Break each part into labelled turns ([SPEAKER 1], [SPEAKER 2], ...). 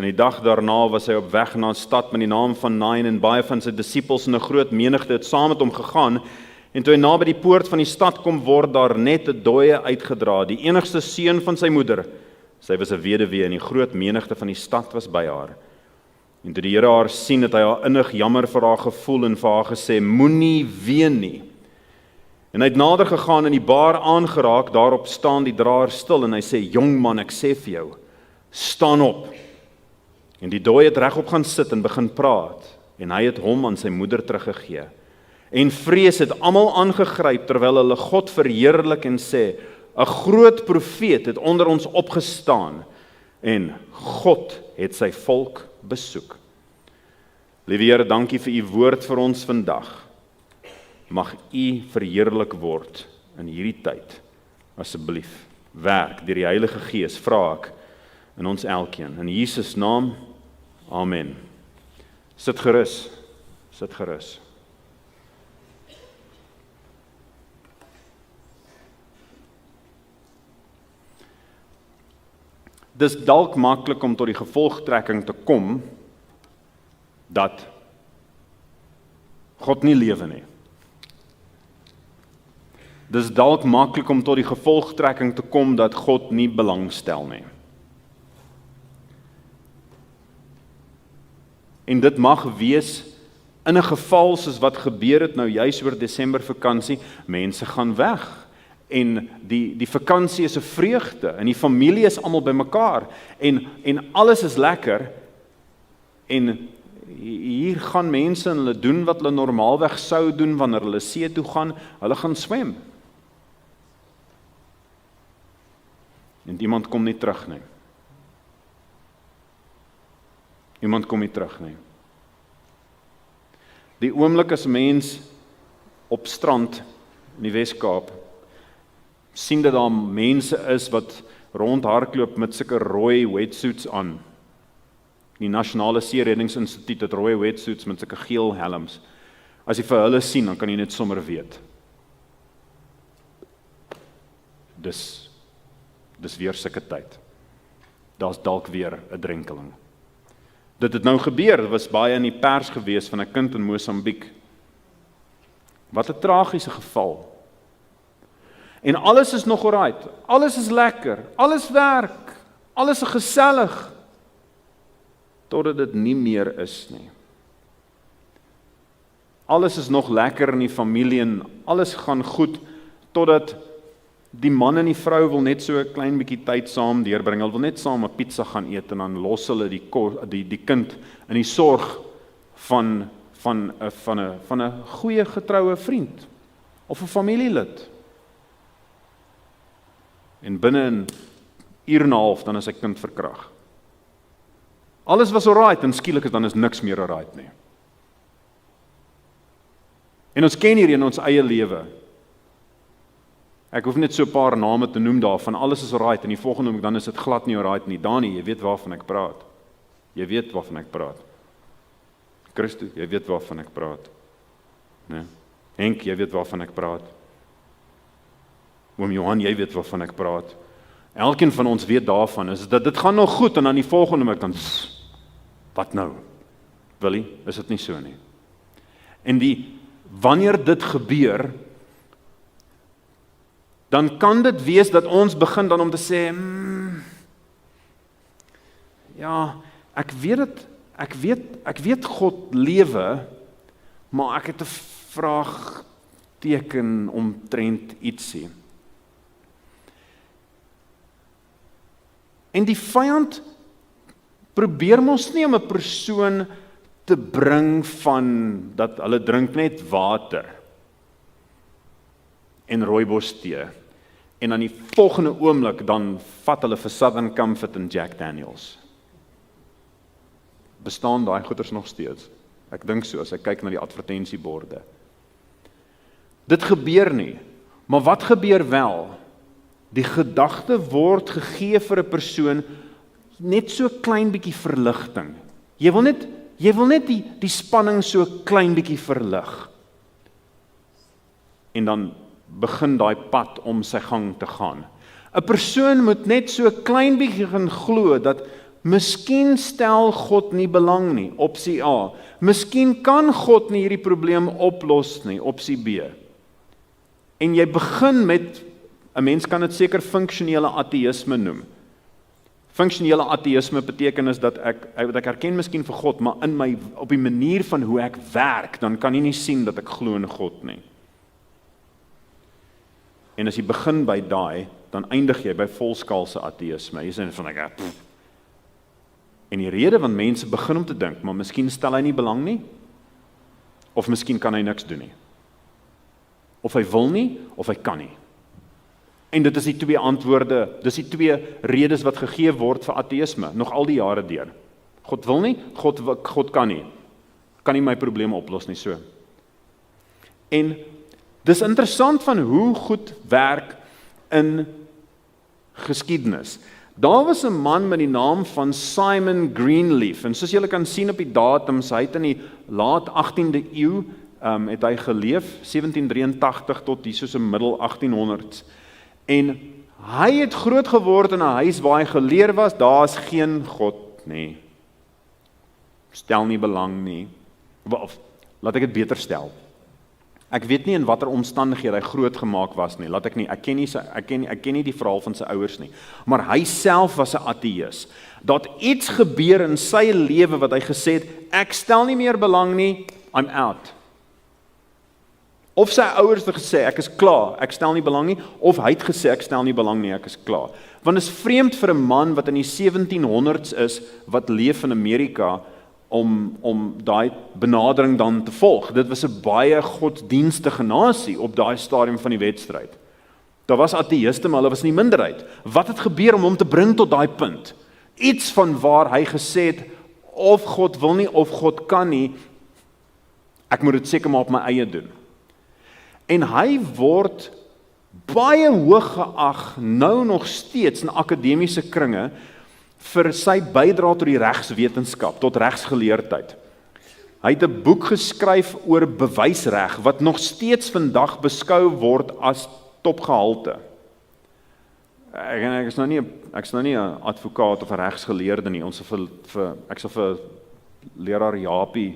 [SPEAKER 1] In die dag daarna was hy op weg na 'n stad met die naam van Nain en baie van sy disippels en 'n groot menigte het saam met hom gegaan. En toe hy naby die poort van die stad kom, word daar net 'n dooie uitgedra, die enigste seun van sy moeder. Sy was 'n weduwee en die groot menigte van die stad was by haar. En toe die Here haar sien, het hy haar innig jammer vir haar gevoel en vir haar gesê, moenie ween nie. En hy het nader gegaan en die baar aangeraak, daarop staan die draer stil en hy sê, jong man, ek sê vir jou, staan op. En die dooie het regop gaan sit en begin praat, en hy het hom aan sy moeder teruggegee. En vrees het almal aangegryp terwyl hulle God verheerlik en sê, 'n groot profeet het onder ons opgestaan en God het sy volk besoek. Liewe Here, dankie vir u woord vir ons vandag. Mag u verheerlik word in hierdie tyd. Asseblief, werk deur die Heilige Gees, vra ek in ons elkeen. In Jesus naam, amen. Sit gerus, sit gerus. Dis dalk maklik om tot die gevolgtrekking te kom dat God nie lewe nie. Dis dalk maklik om tot die gevolgtrekking te kom dat God nie belangstel nie. En dit mag wees in 'n geval soos wat gebeur het nou juis oor Desember vakansie, mense gaan weg. En die vakansie is 'n vreugde, en die familie is almal bymekaar, en alles is lekker, en hier gaan mense en hulle doen wat hulle normaalweg sou doen wanneer hulle see toe gaan, hulle gaan swem. En iemand kom nie terug nie. Iemand kom nie terug nie. Die oomblik as mens op strand in die Wes-Kaap sien dat daar mense is wat rondhardloop met sulke rooi wetsuits aan. Die Nasionale See-reddingsinstituut het rooi wetsuits met sulke geel helms. As jy vir hulle sien, dan kan jy net sommer weet. Dis weer sulke tyd. Daar's dalk weer 'n drenkeling. Dit het nou gebeur, dit was baie in die pers gewees van 'n kind in Mosambiek. Wat 'n tragiese geval. En alles is nog alright, alles is lekker, alles werk, alles is gesellig, totdat dit nie meer is nie. Alles is nog lekker in die familie en alles gaan goed, totdat die man en die vrou wil net so 'n klein bietjie tyd saam deurbring, hulle wil net saam 'n pizza gaan eet en dan los hulle die kind in die sorg van 'n goeie getroue vriend of 'n familielid. En binne 'n uur en 'n half dan is sy kind verkrag. Alles was alright en skielik dan is niks meer alright nie. En ons ken hier in ons eie lewe. Ek hoef net so 'n paar name te noem daarvan, alles is alright en die volgende oomblik dan is dit glad nie alright nie. Dani, jy weet waarvan ek praat. Jy weet waarvan ek praat. Christus, jy weet waarvan ek praat. Nee. Henk, jy weet waarvan ek praat. Oom Johan, jy weet waarvan ek praat. Elkeen van ons weet daarvan, is dat dit gaan nog goed, en dan die volgende oomblik dan, wat nou? Willie, is dit nie so nie? En wanneer dit gebeur, dan kan dit wees dat ons begin dan om te sê, ja, ek weet God lewe, maar ek het 'n vraagteken omtrent ietsie. En die vyand probeer mos nie om 'n persoon te bring van dat hulle drink net water en rooibos tee. En dan die volgende oomblik dan vat hulle vir Southern Comfort en Jack Daniels. Bestaan daai goeders nog steeds? Ek dink so as ek kyk na die advertensieborde. Dit gebeur nie, maar wat gebeur wel? Die gedagte word gegee vir 'n persoon net so klein bietjie verligting. Jy wil net die spanning so klein bietjie verlig. En dan begin daai pad om sy gang te gaan. 'n Persoon moet net so klein bietjie gaan glo dat Miskien stel God nie belang nie, opsie A. Miskien kan God nie hierdie probleem oplos nie, opsie B. En jy begin met, 'n mens kan dit seker funksionele ateïsme noem. Funksionele ateïsme beteken is dat ek erken miskien vir God, maar op die manier van hoe ek werk, dan kan jy nie sien dat ek glo in God nie. En as jy begin by daai, dan eindig jy by volskaalse ateïsme. Jy sê van En die rede want mense begin om te dink, maar miskien stel hy nie belang nie, of miskien kan hy niks doen nie. Of hy wil nie, of hy kan nie. En dit is die twee antwoorde, dis die twee redes wat gegee word vir ateïsme, nog al die jare deur. God wil nie, God kan nie. Kan nie my probleme oplos nie, so. En dis interessant van hoe goed werk in geskiedenis. Daar was 'n man met die naam van Simon Greenleaf, en soos julle kan sien op die datums, hy het in die laat 18de eeu, het hy geleef, 1783 tot hier soos in middel 1800s, en hy het groot geword in 'n huis waar hy geleer was, daar is geen God nie, stel nie belang nie, of laat ek dit beter stel, ek weet nie in watter omstandighede hy groot gemaak was nie, ek ken nie die verhaal van sy ouers nie, maar hy self was 'n ateïs. Dat iets gebeur in sy lewe wat hy gesê het, ek stel nie meer belang nie, I'm out. Of sy ouers het gesê, ek is klaar, ek stel nie belang nie, of hy het gesê, ek stel nie belang nie, ek is klaar. Want dit is vreemd vir 'n man wat in die 1700s is, wat leef in Amerika, om daai benadering dan te volg. Dit was 'n baie godsdienstige nasie op daai stadium van die wedstryd. Daar was ateïste, maar hulle was nie minderheid. Wat het gebeur om hom te bring tot daai punt? Iets van waar hy gesê het, of God wil nie, of God kan nie, ek moet dit seker maar op my eie doen. En hy word baie hoog geag, nou nog steeds in akademiese kringe, vir sy bydrae tot die regswetenskap, tot regsgeleerdheid. Hy het 'n boek geskryf oor bewysreg, wat nog steeds vandag beskou word as topgehalte. Ek is nou nie 'n advokaat of 'n regsgeleerde nie, ek sal vir leraar Japie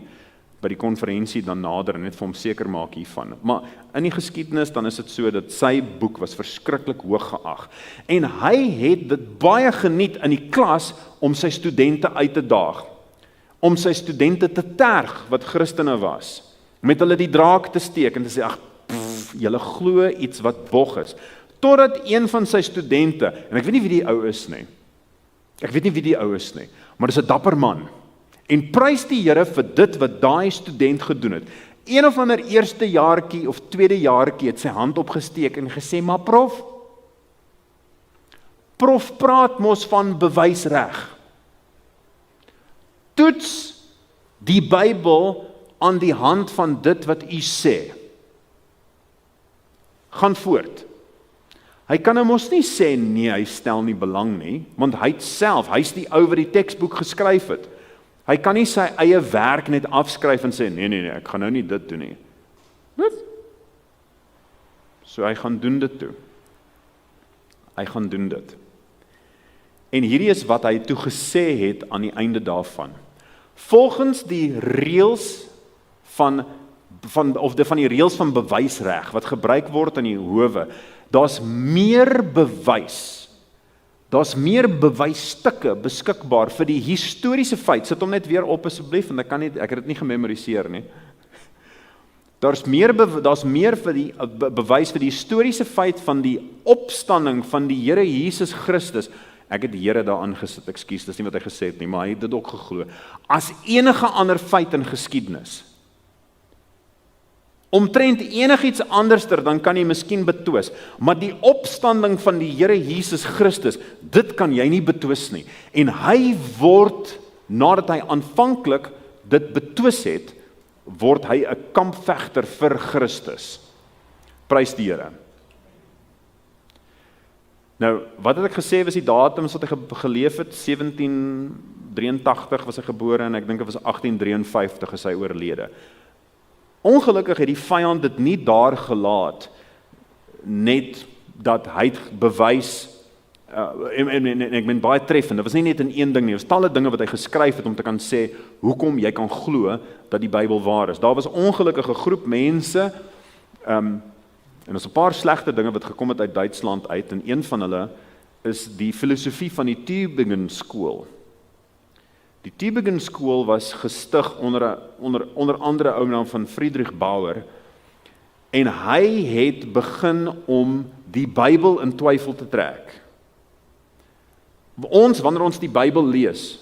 [SPEAKER 1] by die konferensie dan nader en net vir hom seker maak hiervan. Maar in die geskiedenis dan is dit so dat sy boek was verskriklik hoog geag. En hy het dit baie geniet in die klas om sy studente uit te daag. Om sy studente te terg wat Christene was. Met hulle die draak te steek en te sê, julle glo iets wat bog is. Totdat een van sy studente, en ek weet nie wie die ou is nie. Maar dis 'n dapper man. En prys die Here vir dit wat daai student gedoen het. Een of ander eerste jaartjie of tweede jaartjie het sy hand opgesteek en gesê, maar prof praat mos van bewysreg. Toets die Bybel aan die hand van dit wat u sê. Gaan voort. Hy kan mos nie sê, nee, hy stel nie belang nie, want hy's die ou wat die teksboek geskryf het. Hy kan nie sy eie werk net afskryf en sê, nee, ek gaan nou nie dit doen nie. So hy gaan doen dit toe. En hierdie is wat hy toe gesê het aan die einde daarvan. Volgens die reëls van die reëls van bewysreg wat gebruik word in die howe, daar's meer bewysstukke beskikbaar vir die historiese feit. Sit hom net weer op asseblief, want ek het dit nie gememoriseer nie. Daar's meer vir die bewys vir die historiese feit van die opstanding van die Here Jesus Christus. Ek het die Here daaraan gesit, ekskuus, dis nie wat hy gesê het nie, maar hy het dit ook geglo. As enige ander feit in geskiedenis. Omtrent enigiets anderster, dan kan jy miskien betwis, maar die opstanding van die Here Jesus Christus, dit kan jy nie betwis nie. En hy word, nadat hy aanvanklik dit betwis het, word hy 'n kampvegter vir Christus. Prys die Here. Nou, wat het ek gesê was die datums wat hy geleef het? 1783 was hy gebore en ek dink dit was 1853 is hy oorlede. Ongelukkig het die vyand dit nie daar gelaat, net dat hy het bewys en ek ben baie treffend, dit was nie net in een ding nie, dit was talle dinge wat hy geskryf het om te kan sê, hoekom jy kan glo dat die Bybel waar is. Daar was 'n ongelukkige groep mense, en ons 'n paar slegte dinge wat gekom het uit Duitsland uit, en een van hulle is die filosofie van die Tübingen skool. Die Tübingen skool was gestig onder andere ou naam van Friedrich Bauer, en hy het begin om die Bybel in twyfel te trek. Wanneer ons die Bybel lees,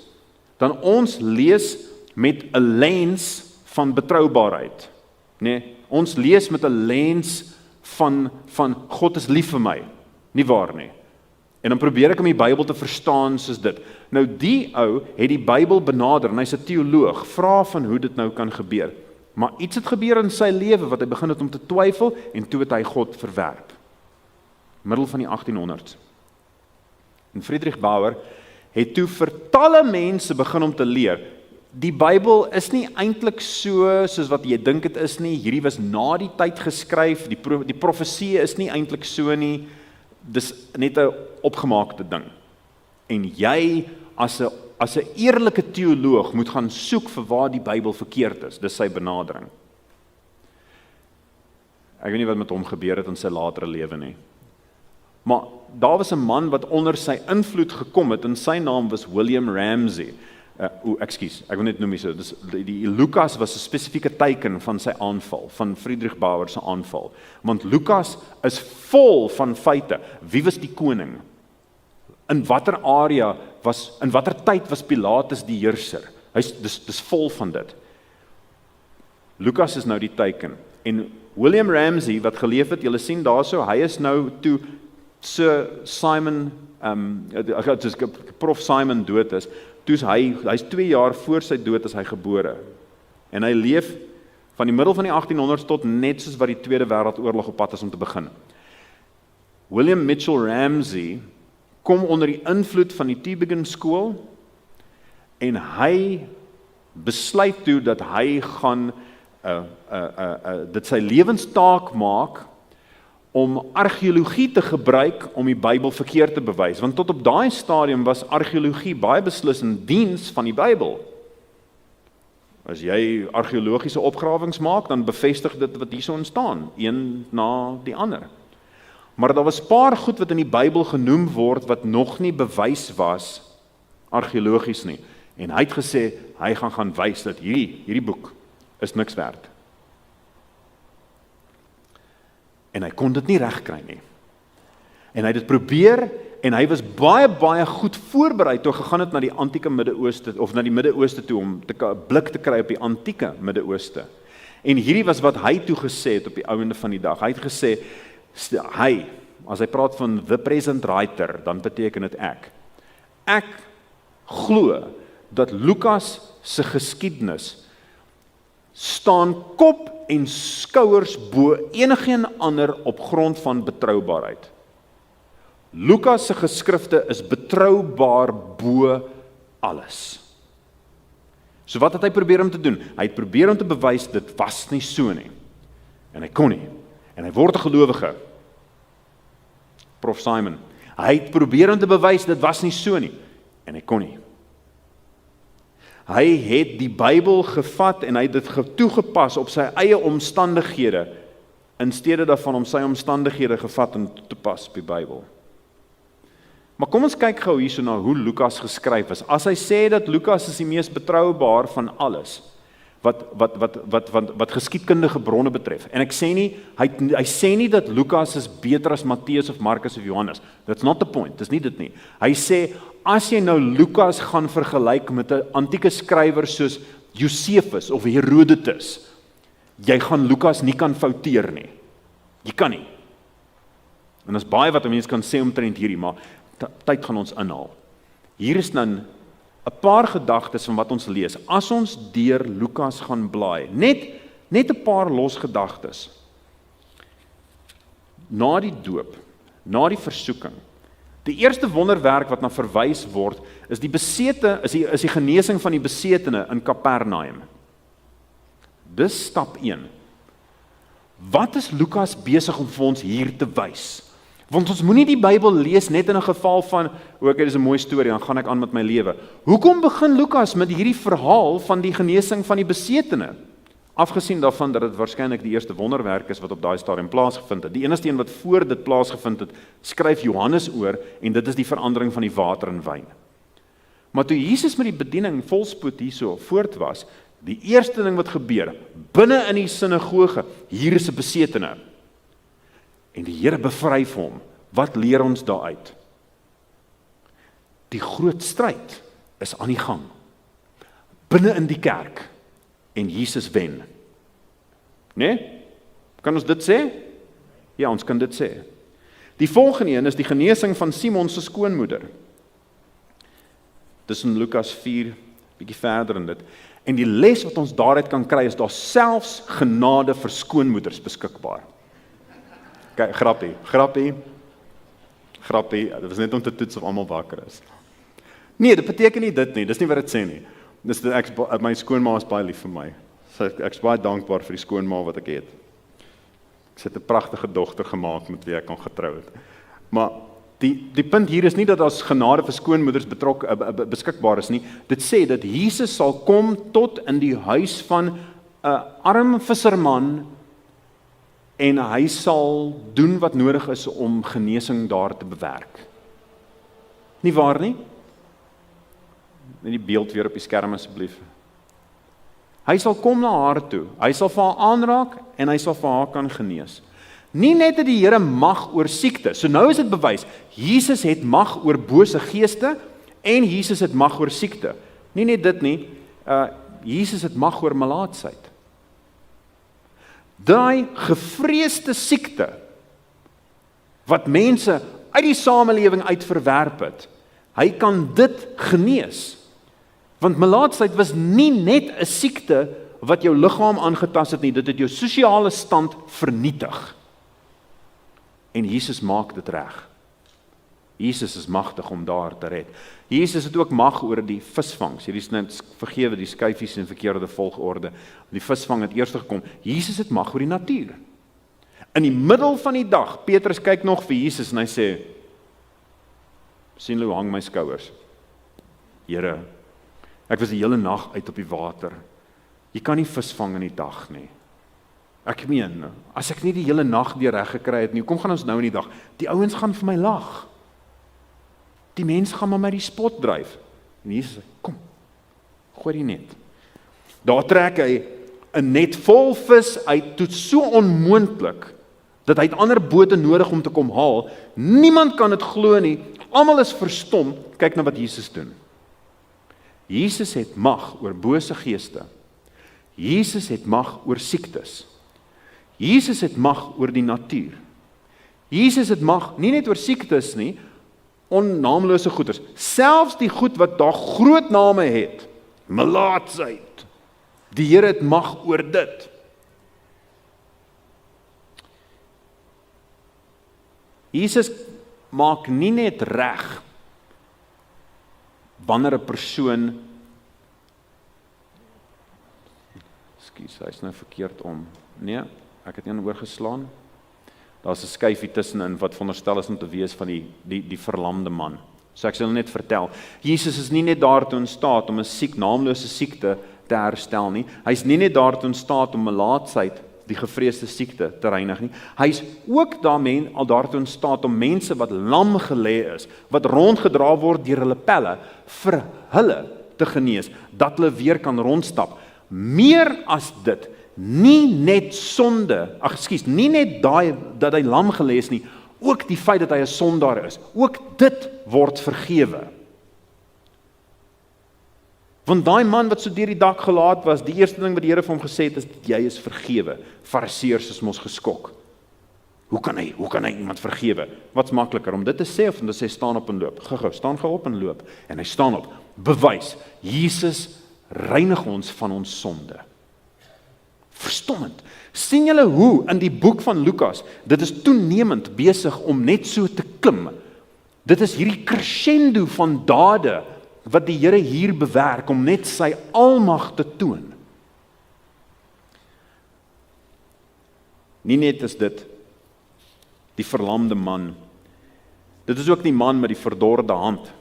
[SPEAKER 1] dan ons lees met 'n lens van betroubaarheid. Nee, ons lees met 'n lens van God is lief vir my, nie waar nie. En dan probeer ek om die Bybel te verstaan soos dit. Nou die ou het die Bybel benader, en hy's 'n teoloog, vra van hoe dit nou kan gebeur. Maar iets het gebeur in sy lewe wat hy begin het om te twyfel, en toe het hy God verwerp. Middel van die 1800s. En Friedrich Bauer het toe vir talle mense begin om te leer, die Bybel is nie eintlik soos wat jy dink dit is nie, hierdie was na die tyd geskryf, die profesie is nie eintlik so nie, dis net 'n opgemaakte ding. En jy as 'n eerlike teoloog moet gaan soek vir waar die Bybel verkeerd is, dis sy benadering. Ek weet nie wat met hom gebeur het in sy latere lewe nie. Maar daar was 'n man wat onder sy invloed gekom het, en sy naam was William Ramsey. Ek wil net noem so, die Lukas was 'n spesifieke teken van sy aanval, van Friedrich Bauer se aanval. Want Lukas is vol van feite. Wie was die koning? In watter tyd was Pilatus die heerser? Dis vol van dit. Lukas is nou die teken. En William Ramsey, wat geleef het, julle sien daarso, hy is nou toe Sir Simon, Prof Simon dood is, toe hy's 2 jaar voor sy dood is hy gebore. En hy leef van die middel van die 1800s tot net soos wat die Tweede Wêreldoorlog op pad is om te begin. William Mitchell Ramsey kom onder die invloed van die Tübingen skool, en hy besluit toe dat hy gaan dit sy lewenstaak maak om argeologie te gebruik om die Bybel verkeerd te bewys, want tot op daai stadium was argeologie baie beslis in diens van die Bybel. As jy argeologiese opgrawings maak, dan bevestig dit wat hierso staan, een na die ander. Maar daar was paar goed wat in die Bybel genoem word, wat nog nie bewys was argeologies nie. En hy het gesê, hy gaan wys dat hierdie boek is niks werd. En hy kon dit nie regkry nie. En hy het dit probeer, en hy was baie goed voorberei toe gegaan het na die antieke Midde-Ooste, of na die Midde-Ooste toe, om 'n blik te kry op die antieke Midde-Ooste. En hierdie was wat hy toe gesê het op die ouende van die dag. Hy het gesê, as hy praat van the present writer, dan beteken dit ek. Ek glo dat Lukas se geskiedenis staan kop en skouers bo enigeen ander op grond van betroubaarheid. Lukas se geskrifte is betroubaar bo alles. So wat het hy probeer om te doen? Hy het probeer om te bewys, dit was nie so nie. En hy kon nie. En hy word 'n gelowige. Prof Simon. Hy het probeer om te bewys, dit was nie so nie. En hy kon nie. Hy het die Bybel gevat en hy het dit toegepas op sy eie omstandighede, in steede daarvan om sy omstandighede gevat en toe te pas op die Bybel. Maar kom ons kyk gou hierso na hoe Lukas geskryf is. As hy sê dat Lukas is die mees betroubaar van alles, wat geskiedkundige bronne betref. En ek sê nie, hy sê nie dat Lukas is beter as Matteus of Markus of Johannes. That's not the point, dis nie dit nie. Hy sê, as jy nou Lukas gaan vergelyk met 'n antieke skrywer soos Josephus of Herodotus, jy gaan Lukas nie kan fouteer nie. Jy kan nie. En daar's baie wat 'n mens kan sê omtrent hierdie, maar tyd gaan ons inhaal. Hier is dan 'n paar gedagtes van wat ons lees. As ons deur Lukas gaan blaai, net 'n paar los gedagtes. Na die doop, na die versoeking, die eerste wonderwerk wat na verwys word, is die genesing van die besetene in Kapernaum. Dis stap 1. Wat is Lukas besig om vir ons hier te wys? Want ons moenie die Bybel lees net in 'n geval van, ok, dis 'n mooi storie, dan gaan ek aan met my lewe. Hoekom begin Lukas met hierdie verhaal van die genesing van die besetene? Afgesien daarvan dat dit waarskynlik die eerste wonderwerk is wat op daai stadium plaasgevind het. Die enigste een wat voor dit plaasgevind het, skryf Johannes oor, en dit is die verandering van die water in wyn. Maar toe Jesus met die bediening volspoed hierso voort was, die eerste ding wat gebeur, binne in die sinagoge, hier is 'n besetene. En die Here bevry vir hom. Wat leer ons daaruit? Die groot stryd is aan die gang. Binne in die kerk. En Jesus wen. Nee? Kan ons dit sê? Ja, ons kan dit sê. Die volgende een is die genesing van Simon se skoonmoeder. Dis in Lukas 4, bietjie verder in dit. En die les wat ons daaruit kan kry is daar selfs genade vir skoonmoeders beskikbaar. Kyk, grappie. Dit was net om te toets of almal wakker is. Nee, dit beteken nie dit nie. Dis nie wat dit sê nie. My skoonma is baie lief vir my. So ek is baie dankbaar vir die skoonma wat ek het. Ek het 'n pragtige dogter gemaak met wie ek kon getrou het. Maar die punt hier is nie dat ons genade vir skoonmoeders beskikbaar is nie. Dit sê dat Jesus sal kom tot in die huis van 'n arm visserman en hy sal doen wat nodig is om genesing daar te bewerk. Nie waar nie? Net die beeld weer op die skerm asseblief. Hy sal kom na haar toe, hy sal vir haar aanraak en hy sal vir haar kan genees. Nie net dat die Here mag oor siekte, so nou is dit bewys, Jesus het mag oor bose geeste en Jesus het mag oor siekte. Nie net dit nie, Jesus het mag oor melaatsheid. Daai gevreesde siekte, wat mense uit die samelewing uit verwerp het, hy kan dit genees. Want melaatsheid was nie net 'n siekte wat jou liggaam aangetast het nie, dit het jou sosiale stand vernietig. En Jesus maak dit reg. Jesus is magtig om daar te red. Jesus het ook mag oor die visvangs. Hierdie is net vergewe die skyfies in verkeerde volgorde. Die visvang het eers gekom. Jesus het mag oor die natuur. In die middel van die dag, Petrus kyk nog vir Jesus en hy sê, sien hoe hang my skouers. Here, ek was die hele nag uit op die water. Jy kan nie visvang in die dag nie. Ek meen, as ek nie die hele nag weer reg gekry het nie, kom gaan ons nou in die dag. Die ouens gaan vir my lag. Die mense gaan maar my die spot dryf. En Jesus sê, kom, gooi die net. Daar trek hy 'n net vol vis uit, tot so onmoontlik, dat hy het ander bote nodig om te kom haal. Niemand kan dit glo nie. Almal is verstom. Kyk na wat Jesus doen. Jesus het mag oor bose geeste. Jesus het mag oor siektes. Jesus het mag oor die natuur. Jesus het mag nie net oor siektes nie, onnaamlose goeders, selfs die goed wat daar groot name het, melaatsheid. Die Here het mag oor dit. Jesus maak nie net reg wanneer 'n persoon, ekskuus, hy's nou verkeerd om. Nee, ek het een oorgeslaan. Daar's 'n skyfie tussenin wat veronderstel is om te wees van die verlamde man. So ek sal net vertel, Jesus is nie net daartoe in staat om 'n naamlose siekte te herstel nie. Hy's nie net daartoe in staat om melaatsheid, die gevreesde siekte, te reinig nie. Hy's ook daartoe in staat om mense wat lam gelê is, wat rondgedra word deur hulle pelle, vir hulle te genees, dat hulle weer kan rondstap. Meer as dit, nie net sonde, nie net dat hy lam gelê is nie, ook die feit dat hy 'n sondaar is, ook dit word vergewe. Want daai man wat so deur die dak gelaat was, die eerste ding wat die Here vir hom gesê het is, jy is vergewe. Fariseërs is mos geskok. Hoe kan hy iemand vergewe? Wat's makliker, om dit te sê of om te sê, staan op en loop? Gou, staan gou op en loop. En hy staan op. Bewys, Jesus reinig ons van ons sonde. Verstommend. Sien julle hoe in die boek van Lukas, dit is toenemend besig om net so te klim. Dit is hierdie crescendo van dade wat die Here hier bewerk om net sy almag te toon. Nie net is dit die verlamde man Dit is ook die man met die verdorde hand,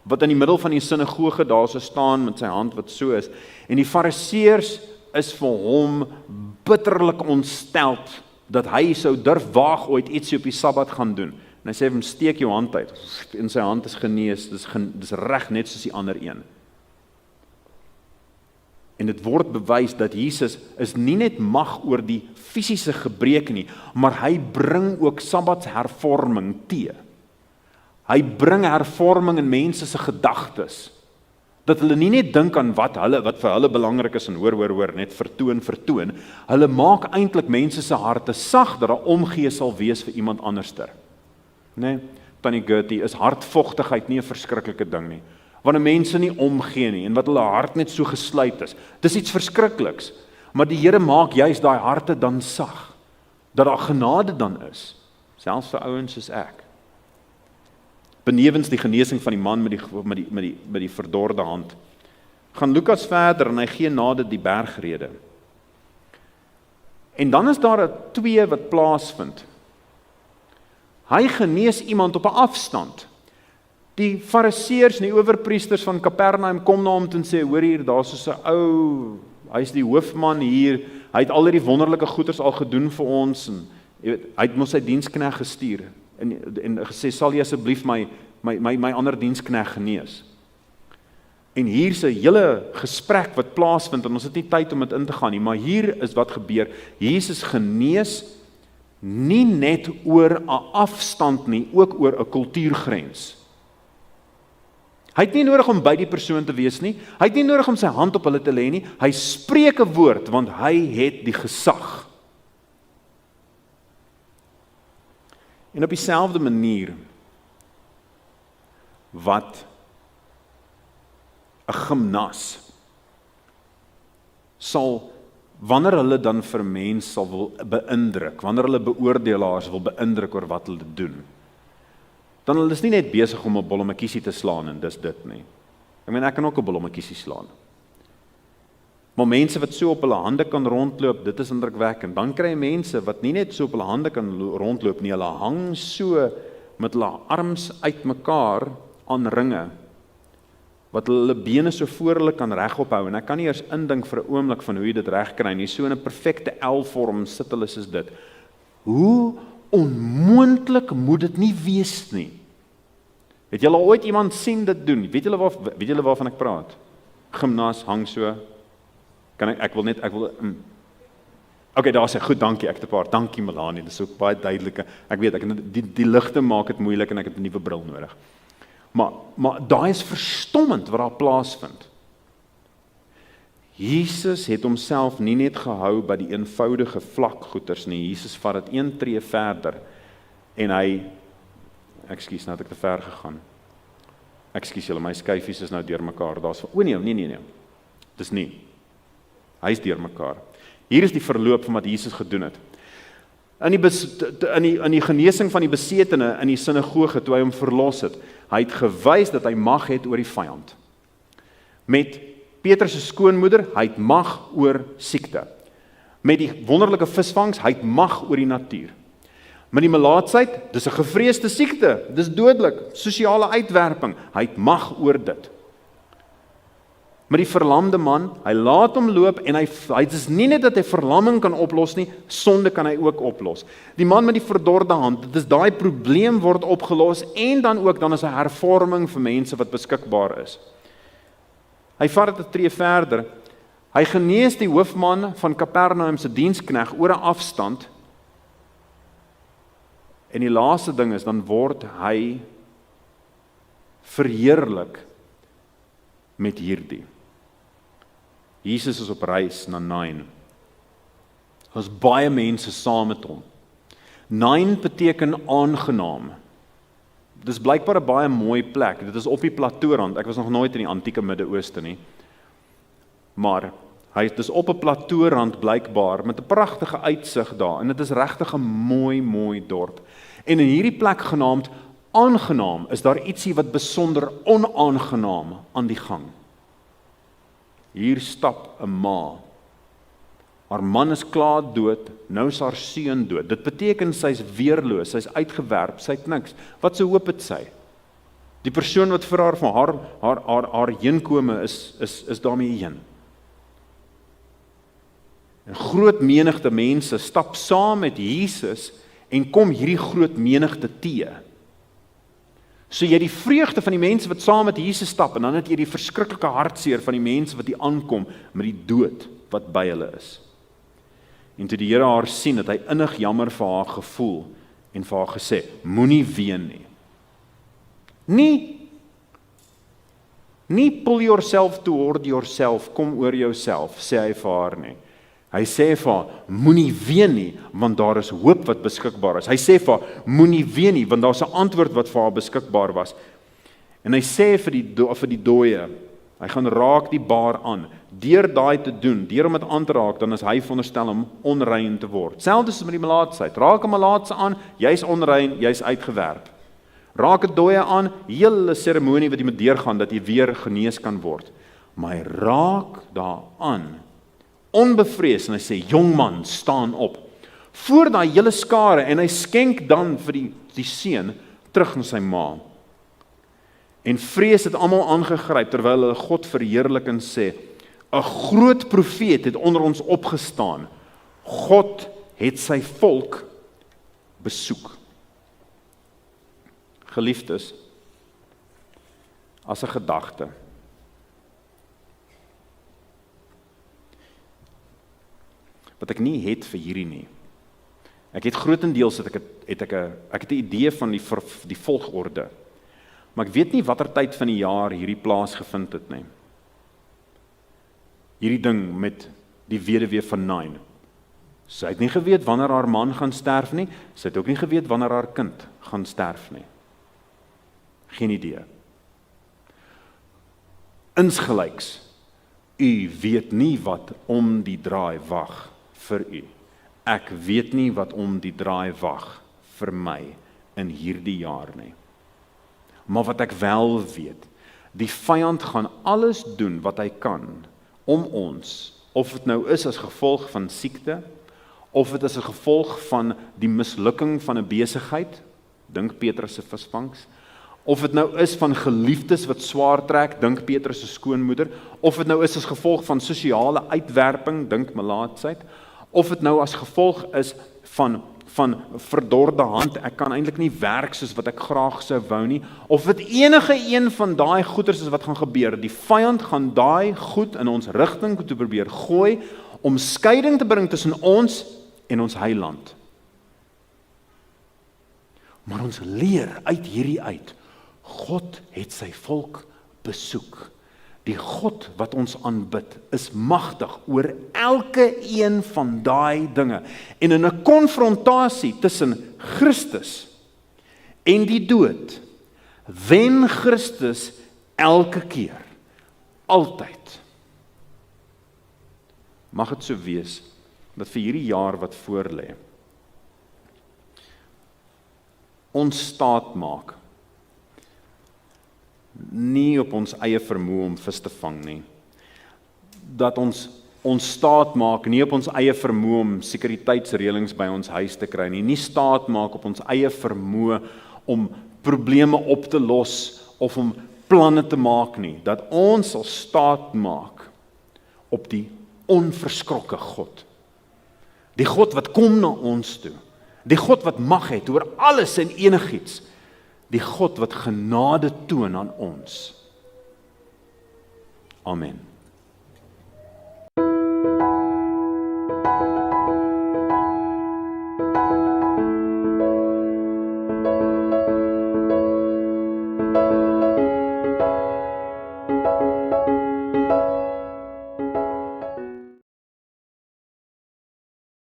[SPEAKER 1] wat in die middel van die sinagoge daar so staan met sy hand wat so is, en die fariseërs is vir hom bitterlik ontsteld, dat hy sou durf waag ooit ietsie op die Sabbat gaan doen. En hy sê vir hom, steek jou hand uit, en sy hand is genees, dis reg net soos die ander een. En dit word bewys dat Jesus is nie net mag oor die fisiese gebreke nie, maar hy bring ook Sabbatshervorming tee. Hy bring hervorming in mense se gedagtes, dat hulle nie net dink aan wat vir hulle belangrik is en hoor, net vertoon. Hulle maak eintlik mense se harte sag dat daar omgee sal wees vir iemand anderster. Nee, Tannie Gertie, is hartvogtigheid nie 'n verskriklike ding nie. Wanneer mense nie omgee nie en wat hulle hart net so gesluit is. Dis iets verskrikliks, maar die Here maak juis daai harte dan sag, dat daar genade dan is, selfs vir ouens soos ek. Benewens die genesing van die man met die verdorde hand, gaan Lukas verder en hy gee na dit die bergrede. En dan is daar 'n twee wat plaasvind. Hy genees iemand op 'n afstand. Die fariseërs en die owerpriesters van Kapernaum kom na hom toe en sê, hoor hier, daar's so 'n ou, hy's die hoofman hier, hy het al hierdie wonderlike goeders al gedoen vir ons, en hy het mos sy dienskneg gestuur, en gesê, sal jy asseblief my ander dienskneg genees. En hier's 'n hele gesprek wat plaasvind, en ons het nie tyd om dit in te gaan nie, maar hier is wat gebeur. Jesus genees nie net oor 'n afstand nie, ook oor 'n kultuurgrens. Hy het nie nodig om by die persoon te wees nie, hy het nie nodig om sy hand op hulle te lê nie, hy spreek 'n woord, want hy het die gesag. En op dieselfde manier, wat 'n gimnas sal, wanneer hulle dan vir mense sal wil beïndruk, wanneer hulle beoordelaars wil beïndruk oor wat hulle doen, dan hulle is nie net besig om 'n bollemakiesie te slaan en dis dit nie. Ek kan ook 'n bollemakiesie slaan. Maar mense wat so op hulle hande kan rondloop, dit is indrukwekkend. Dan kry jy mense wat nie net so op hulle hande kan rondloop nie, hulle hang so met hulle arms uitmekaar aan ringe, wat hulle bene so voor hulle kan regop hou, en ek kan nie eers indink vir 'n oomblik van hoe jy dit reg kry nie, so in 'n perfekte L-vorm sit hulle soos dit. Hoe onmoontlik moet dit nie wees nie? Het julle ooit iemand sien dit doen? Weet julle waarvan ek praat? Gimnas hang so. Ek wil Okay, daar sê, goed, dankie, ek het 'n paar. Dankie Melanie, dis ook baie duidelike. Ek weet, die ligte maak dit moeilik en ek het 'n nuwe bril nodig. Maar daai is verstommend wat daar plaasvind. Jesus het homself nie net gehou by die eenvoudige vlakgoeders nie. Jesus vat dit een tree verder en hy, ekskuus, nou het ek te ver gegaan. Ekskuus julle, my skyfies is nou deurmekaar. Daar's nee. Dis nie. Hy's deurmekaar. Hier is die verloop van wat Jesus gedoen het. In die genesing van die besetene in die sinagoge toe hy hom verlos het, hy het gewys dat hy mag het oor die vyand. Met Petrus se skoonmoeder, hy het mag oor siekte. Met die wonderlike visvangs, hy het mag oor die natuur. Met die melaatsheid, dis 'n gevreesde siekte, dis dodelik, sosiale uitwerping, hy het mag oor dit. Met die verlamde man, hy laat hom loop en hy is nie net dat hy verlamming kan oplos nie, sonde kan hy ook oplos. Die man met die verdorde hand, dit is daai probleem word opgelos en dan is 'n hervorming vir mense wat beskikbaar is. Hy vat dit 'n tree verder. Hy genees die hoofman van Kapernaum se dienskneg oor 'n afstand. En die laaste ding is, dan word hy verheerlik met hierdie. Jesus is op reis na Nain. Daar's baie mense saam met hom. Nain beteken aangenaam. Dis blykbaar 'n baie mooi plek. Dit is op die platoerand. Ek was nog nooit in die antieke Midde-Ooste nie. Maar dis op 'n platoerand blykbaar met 'n pragtige uitsig daar en dit is regtig 'n mooi dorp. En in hierdie plek genaamd aangenaam is daar ietsie wat besonder onaangenaam aan die gang. Hier stap 'n ma Haar man is klaar dood, nou is haar seun dood. Dit beteken sy is weerloos, sy is uitgewerp, sy het niks. Wat se hoop het sy? Die persoon wat vir haar van haar heenkome is daarmee heen. 'n Groot menigte mense stap saam met Jesus en kom hierdie groot menigte tee. So jy die vreugde van die mense wat saam met Jesus stap en dan het jy die verskriklike hartseer van die mense wat hier aankom met die dood wat by hulle is. En toe die Here haar sien, het hy innig jammer vir haar gevoel en vir haar gesê, moenie ween nie. Nie pull yourself toward yourself, kom oor jouself, sê hy vir haar nie. Hy sê vir haar, moenie ween nie, want daar is hoop wat beskikbaar is. Hy sê vir haar, moenie ween nie, want daar's 'n antwoord wat vir haar beskikbaar was. En hy sê vir die dooie, hy gaan raak die baar aan. Deur daai te doen, deur om dit aan te raak, dan is hy veronderstel om onrein te word. Selfs as met die melaatsheid. Raak 'n malaatse aan, jy's onrein, jy's uitgewerp. Raak 'n dooie aan, hele seremonie wat jy moet deurgaan dat jy weer genees kan word. Maar hy raak daaraan, onbevrees, en hy sê, jong man, staan op. Voor daai hele skare, en hy skenk dan vir die seun terug na sy ma. En vrees het almal aangegryp, terwyl hulle God verheerlik en sê, 'n groot profeet het onder ons opgestaan. God het sy volk besoek. Geliefdes, as 'n gedagte. Wat ek nie het vir hierdie nie. Ek het grootendeels het ek 'n idee van die volgorde. Maar ek weet nie watter tyd van die jaar hierdie plaas gevind het nie. Hierdie ding met die weduwee van Nain. Sy het nie geweet wanneer haar man gaan sterf nie, sy het ook nie geweet wanneer haar kind gaan sterf nie. Geen idee. Insgelyks, u weet nie wat om die draai wag vir u. Ek weet nie wat om die draai wag vir my in hierdie jaar nie. Maar wat ek wel weet, die vyand gaan alles doen wat hy kan om ons, of dit nou is as gevolg van siekte, of dit is 'n gevolg van die mislukking van 'n besigheid, dink Petrus se visvangs, of dit nou is van geliefdes wat swaar trek, dink Petrus se skoonmoeder, of dit nou is as gevolg van sosiale uitwerping, dink melaatsheid, of dit nou as gevolg is van verdorde hand, ek kan eintlik nie werk soos wat ek graag sou wou nie, of dit enige een van daai goeders is wat gaan gebeur, die vyand gaan daai goed in ons rigting te probeer gooi, om skeiding te bring tussen ons en ons heiland. Maar ons leer uit hierdie uit, God het sy volk besoek. Die God wat ons aanbid is magtig oor elke een van daai dinge. En in 'n konfrontasie tussen Christus en die dood, wen Christus elke keer, altyd. Mag dit so wees, dat vir hierdie jaar wat voorlê, ons staat maak, nie op ons eie vermoë om vis te vang nie. Dat ons staat maak nie op ons eie vermoë om sekuriteitsreëlings by ons huis te kry nie. Nie staat maak op ons eie vermoë om probleme op te los of om planne te maak nie. Dat ons sal staat maak op die onverskrokke God. Die God wat kom na ons toe. Die God wat mag het oor alles en enigiets. Die God wat genade toon aan ons. Amen.